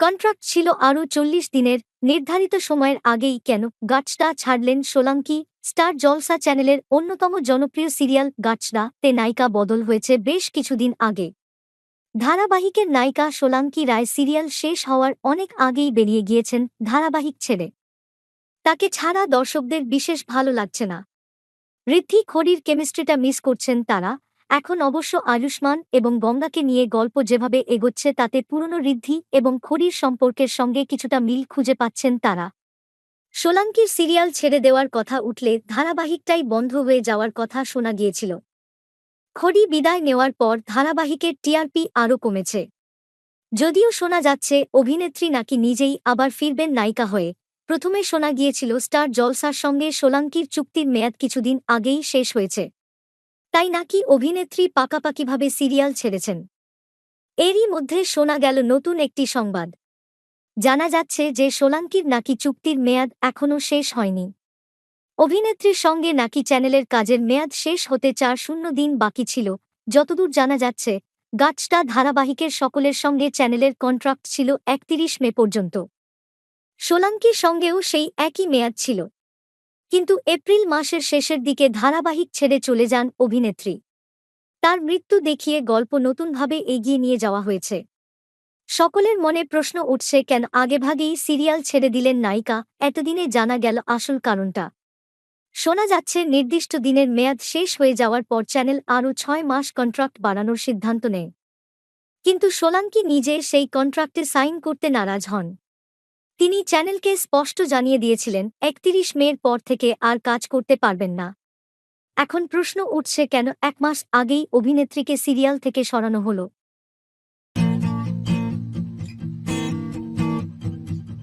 Contract ছিল আরও ৪০ দিনের। নির্ধারিত সময়ের আগেই কেন গাটসডা ছাড়লেন সোলাঙ্কি? স্টার জলসা চ্যানেলের অন্যতম জনপ্রিয় সিরিয়াল গাটসডা তে নায়িকা বদল হয়েছে বেশ কিছুদিন আগে। ধারাবাহিকের নায়িকা সোলাঙ্কি রায় সিরিয়াল শেষ হওয়ার অনেক আগেই বেরিয়ে গিয়েছেন ধারাবাহিক ছেড়ে। তাকে ছাড়া দর্শকদের বিশেষ ভালো লাগছে না। ঋদ্ধি খড়ির কেমিস্ট্রিটা মিস করছেন তারা। এখন অবশ্য আয়ুষ্মান এবং গঙ্গাকে নিয়ে গল্প যেভাবে এগোচ্ছে তাতে পুরনো ঋদ্ধি এবং খড়ির সম্পর্কের সঙ্গে কিছুটা মিল খুঁজে পাচ্ছেন তারা। সোলাঙ্কির সিরিয়াল ছেড়ে দেওয়ার কথা উঠলে ধারাবাহিকটাই বন্ধ হয়ে যাওয়ার কথা শোনা গিয়েছিল। খড়ি বিদায় নেওয়ার পর ধারাবাহিকের টিআরপি আরও কমেছে। যদিও শোনা যাচ্ছে অভিনেত্রী নাকি নিজেই আবার ফিরবেন নায়িকা হয়ে। প্রথমে শোনা গিয়েছিল স্টার জলসার সঙ্গে সোলাঙ্কির চুক্তির মেয়াদ কিছুদিন আগেই শেষ হয়েছে, তাই নাকি অভিনেত্রী পাকাপাকিভাবে সিরিয়াল ছেড়েছেন। এরই মধ্যে শোনা গেল নতুন একটি সংবাদ। জানা যাচ্ছে যে সোলাঙ্কির নাকি চুক্তির মেয়াদ এখনও শেষ হয়নি। অভিনেত্রীর সঙ্গে নাকি চ্যানেলের কাজের মেয়াদ শেষ হতে ৪০ দিন বাকি ছিল। যতদূর জানা যাচ্ছে, গাটসডা ধারাবাহিকের সকলের সঙ্গে চ্যানেলের কন্ট্রাক্ট ছিল ৩১ মে পর্যন্ত। সোলাঙ্কির সঙ্গেও সেই একই মেয়াদ ছিল। কিন্তু এপ্রিল মাসের শেষের দিকে ধারাবাহিক ছেড়ে চলে যান অভিনেত্রী। তার মৃত্যু দেখিয়ে গল্প নতুনভাবে এগিয়ে নিয়ে যাওয়া হয়েছে। সকলের মনে প্রশ্ন উঠছে, কেন আগেভাগেই সিরিয়াল ছেড়ে দিলেন নায়িকা? এতদিনে জানা গেল আসল কারণটা। শোনা যাচ্ছে নির্দিষ্ট দিনের মেয়াদ শেষ হয়ে যাওয়ার পর চ্যানেল আরও ৬ মাস কন্ট্রাক্ট বাড়ানোর সিদ্ধান্ত নেয়। কিন্তু সোলাঙ্কি নিজে সেই কন্ট্রাক্টে সাইন করতে নারাজ হন। তিনি চ্যানেলকে স্পষ্ট জানিয়ে দিয়েছিলেন ৩১ মের পর থেকে আর কাজ করতে পারবেন না। এখন প্রশ্ন উঠছে, কেন ১ মাস আগেই অভিনেত্রীকে সিরিয়াল থেকে সরানো হলো?